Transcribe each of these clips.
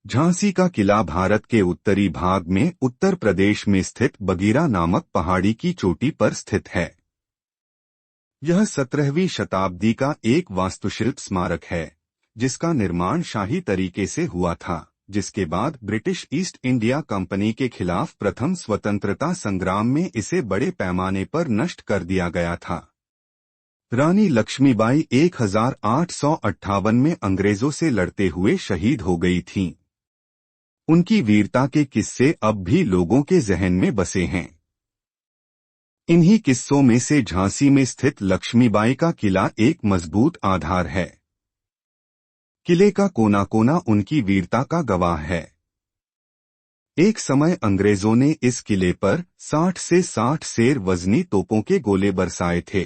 झांसी का किला भारत के उत्तरी भाग में उत्तर प्रदेश में स्थित बगीरा नामक पहाड़ी की चोटी पर स्थित है। यह 17वीं शताब्दी का एक वास्तुशिल्प स्मारक है, जिसका निर्माण शाही तरीके से हुआ था, जिसके बाद ब्रिटिश ईस्ट इंडिया कंपनी के खिलाफ प्रथम स्वतंत्रता संग्राम में इसे बड़े पैमाने पर नष्ट कर दिया गया था। रानी लक्ष्मीबाई 1858 में अंग्रेजों से लड़ते हुए शहीद हो गई थीं। उनकी वीरता के किस्से अब भी लोगों के जहन में बसे हैं। इन्हीं किस्सों में से झांसी में स्थित लक्ष्मीबाई का किला एक मजबूत आधार है। किले का कोना कोना उनकी वीरता का गवाह है। एक समय अंग्रेजों ने इस किले पर 60 से 60 सेर वजनी तोपों के गोले बरसाए थे।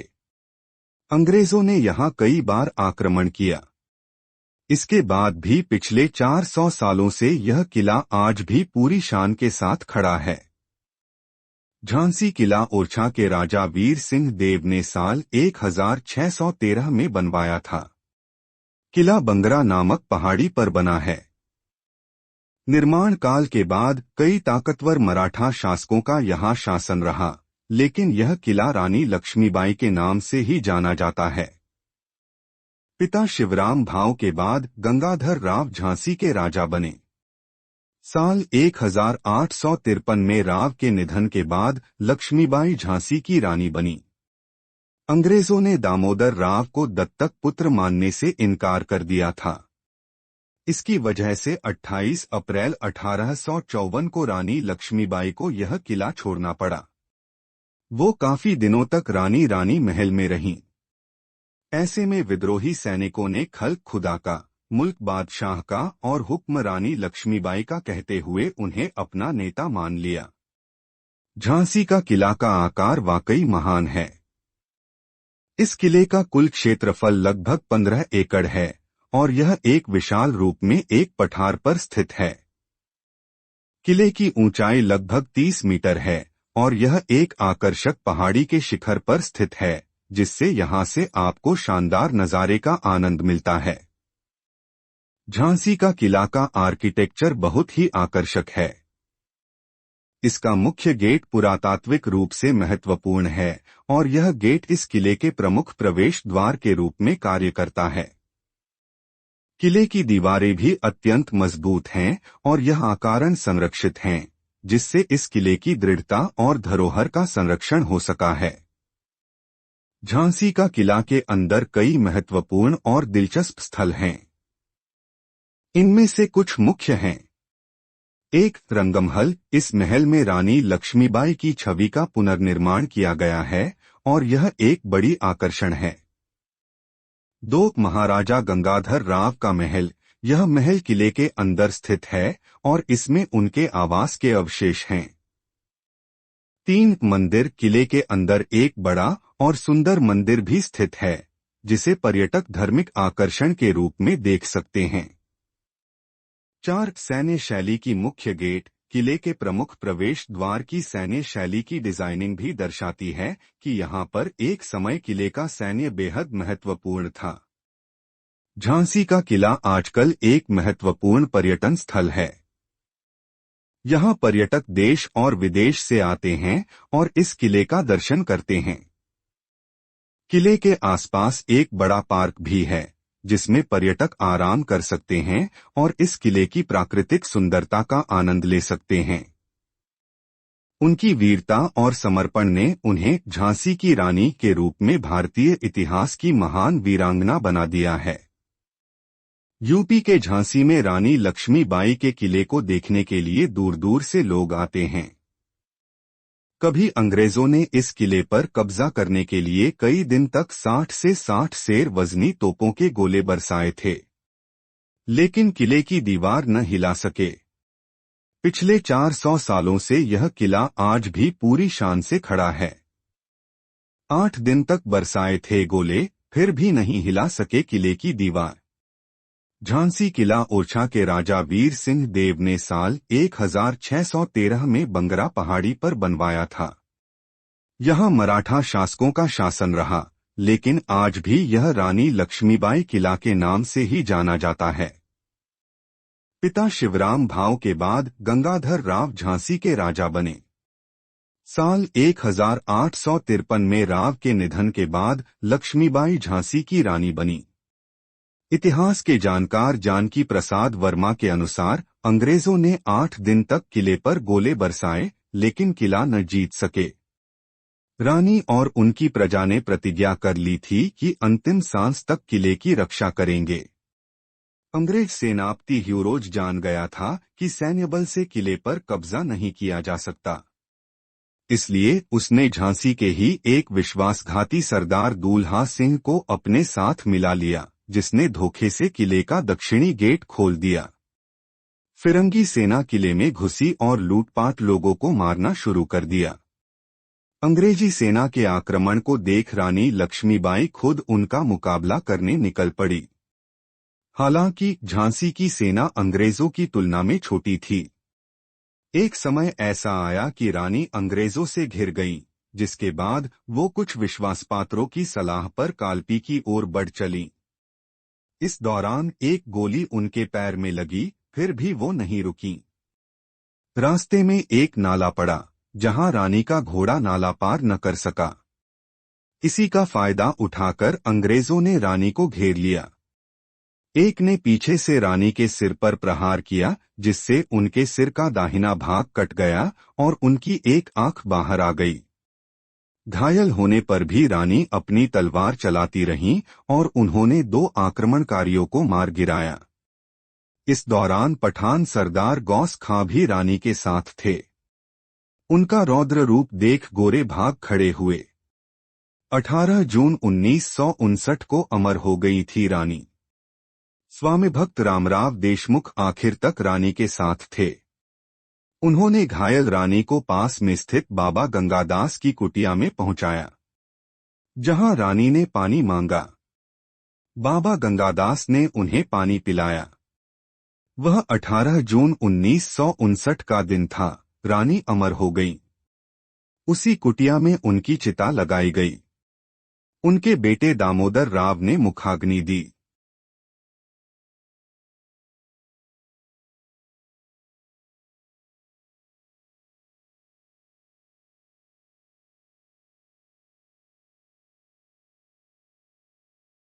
अंग्रेजों ने यहां कई बार आक्रमण किया। इसके बाद भी पिछले 400 सालों से यह किला आज भी पूरी शान के साथ खड़ा है। झांसी किला ओरछा के राजा वीर सिंह देव ने साल 1613 में बनवाया था। किला बंगरा नामक पहाड़ी पर बना है। निर्माण काल के बाद कई ताकतवर मराठा शासकों का यहाँ शासन रहा, लेकिन यह किला रानी लक्ष्मीबाई के नाम से ही जाना जाता है। पिता शिवराम भाऊ के बाद गंगाधर राव झांसी के राजा बने। साल 1853 में राव के निधन के बाद लक्ष्मीबाई झांसी की रानी बनी। अंग्रेजों ने दामोदर राव को दत्तक पुत्र मानने से इनकार कर दिया था। इसकी वजह से 28 अप्रैल 1854 को रानी लक्ष्मीबाई को यह किला छोड़ना पड़ा। वो काफी दिनों तक रानी महल में रहीं। ऐसे में विद्रोही सैनिकों ने खल्क खुदा का, मुल्क बादशाह का और हुक्म रानी लक्ष्मीबाई का कहते हुए उन्हें अपना नेता मान लिया। झांसी का किला का आकार वाकई महान है। इस किले का कुल क्षेत्रफल लगभग 15 एकड़ है और यह एक विशाल रूप में एक पठार पर स्थित है। किले की ऊंचाई लगभग 30 मीटर है और यह एक आकर्षक पहाड़ी के शिखर पर स्थित है, जिससे यहां से आपको शानदार नजारे का आनंद मिलता है। झांसी का किला का आर्किटेक्चर बहुत ही आकर्षक है। इसका मुख्य गेट पुरातात्विक रूप से महत्वपूर्ण है और यह गेट इस किले के प्रमुख प्रवेश द्वार के रूप में कार्य करता है। किले की दीवारें भी अत्यंत मजबूत हैं और यह आकारण संरक्षित हैं, जिससे इस किले की दृढ़ता और धरोहर का संरक्षण हो सका है। झांसी का किला के अंदर कई महत्वपूर्ण और दिलचस्प स्थल हैं। इनमें से कुछ मुख्य हैं। 1. रंगमहल। इस महल में रानी लक्ष्मीबाई की छवि का पुनर्निर्माण किया गया है और यह एक बड़ी आकर्षण है। 2. महाराजा गंगाधर राव का महल। यह महल किले के अंदर स्थित है और इसमें उनके आवास के अवशेष हैं। 3. मंदिर। किले के अंदर एक बड़ा और सुंदर मंदिर भी स्थित है, जिसे पर्यटक धार्मिक आकर्षण के रूप में देख सकते हैं। 4. सैन्य शैली की मुख्य गेट। किले के प्रमुख प्रवेश द्वार की सैन्य शैली की डिजाइनिंग भी दर्शाती है कि यहाँ पर एक समय किले का सैन्य बेहद महत्वपूर्ण था। झांसी का किला आजकल एक महत्वपूर्ण पर्यटन स्थल है। यहाँ पर्यटक देश और विदेश से आते हैं और इस किले का दर्शन करते हैं। किले के आसपास एक बड़ा पार्क भी है, जिसमें पर्यटक आराम कर सकते हैं और इस किले की प्राकृतिक सुंदरता का आनंद ले सकते हैं। उनकी वीरता और समर्पण ने उन्हें झांसी की रानी के रूप में भारतीय इतिहास की महान वीरांगना बना दिया है। यूपी के झांसी में रानी लक्ष्मीबाई के किले को देखने के लिए दूर दूर से लोग आते हैं। कभी अंग्रेजों ने इस किले पर कब्जा करने के लिए कई दिन तक 60 से 60 सेर वजनी तोपों के गोले बरसाए थे, लेकिन किले की दीवार न हिला सके। पिछले 400 सालों से यह किला आज भी पूरी शान से खड़ा है। 8 दिन तक बरसाए थे गोले, फिर भी नहीं हिला सके किले की दीवार। झांसी किला ओरछा के राजा वीर सिंह देव ने साल 1613 में बंगरा पहाड़ी पर बनवाया था। यहाँ मराठा शासकों का शासन रहा, लेकिन आज भी यह रानी लक्ष्मीबाई किला के नाम से ही जाना जाता है। पिता शिवराम भाव के बाद गंगाधर राव झांसी के राजा बने। साल 1853 में राव के निधन के बाद लक्ष्मीबाई झांसी की रानी बनी। इतिहास के जानकार जानकी प्रसाद वर्मा के अनुसार अंग्रेजों ने 8 दिन तक किले पर गोले बरसाए, लेकिन किला न जीत सके। रानी और उनकी प्रजा ने प्रतिज्ञा कर ली थी कि अंतिम सांस तक किले की रक्षा करेंगे। अंग्रेज सेनापति ह्यूरोज जान गया था कि सैन्य बल से किले पर कब्जा नहीं किया जा सकता। इसलिए उसने झांसी के ही एक विश्वासघाती सरदार दूल्हा सिंह को अपने साथ मिला लिया, जिसने धोखे से किले का दक्षिणी गेट खोल दिया। फिरंगी सेना किले में घुसी और लूटपाट लोगों को मारना शुरू कर दिया। अंग्रेजी सेना के आक्रमण को देख रानी लक्ष्मीबाई खुद उनका मुकाबला करने निकल पड़ी। हालांकि झांसी की सेना अंग्रेजों की तुलना में छोटी थी। एक समय ऐसा आया कि रानी अंग्रेजों से घिर गईं, जिसके बाद वो कुछ विश्वासपात्रों की सलाह पर कालपी की ओर बढ़ चलीं। इस दौरान एक गोली उनके पैर में लगी, फिर भी वो नहीं रुकीं। रास्ते में एक नाला पड़ा, जहां रानी का घोड़ा नाला पार न कर सका। इसी का फायदा उठाकर अंग्रेजों ने रानी को घेर लिया। एक ने पीछे से रानी के सिर पर प्रहार किया, जिससे उनके सिर का दाहिना भाग कट गया और उनकी एक आंख बाहर आ गई। घायल होने पर भी रानी अपनी तलवार चलाती रहीं और उन्होंने 2 आक्रमणकारियों को मार गिराया। इस दौरान पठान सरदार गौस खां भी रानी के साथ थे। उनका रौद्र रूप देख गोरे भाग खड़े हुए। 18 जून 1959 को अमर हो गई थी रानी। स्वामी भक्त रामराव देशमुख आखिर तक रानी के साथ थे। उन्होंने घायल रानी को पास में स्थित बाबा गंगादास की कुटिया में पहुंचाया, जहां रानी ने पानी मांगा। बाबा गंगादास ने उन्हें पानी पिलाया। वह 18 जून 1959 का दिन था। रानी अमर हो गई। उसी कुटिया में उनकी चिता लगाई गई। उनके बेटे दामोदर राव ने मुखाग्नि दी।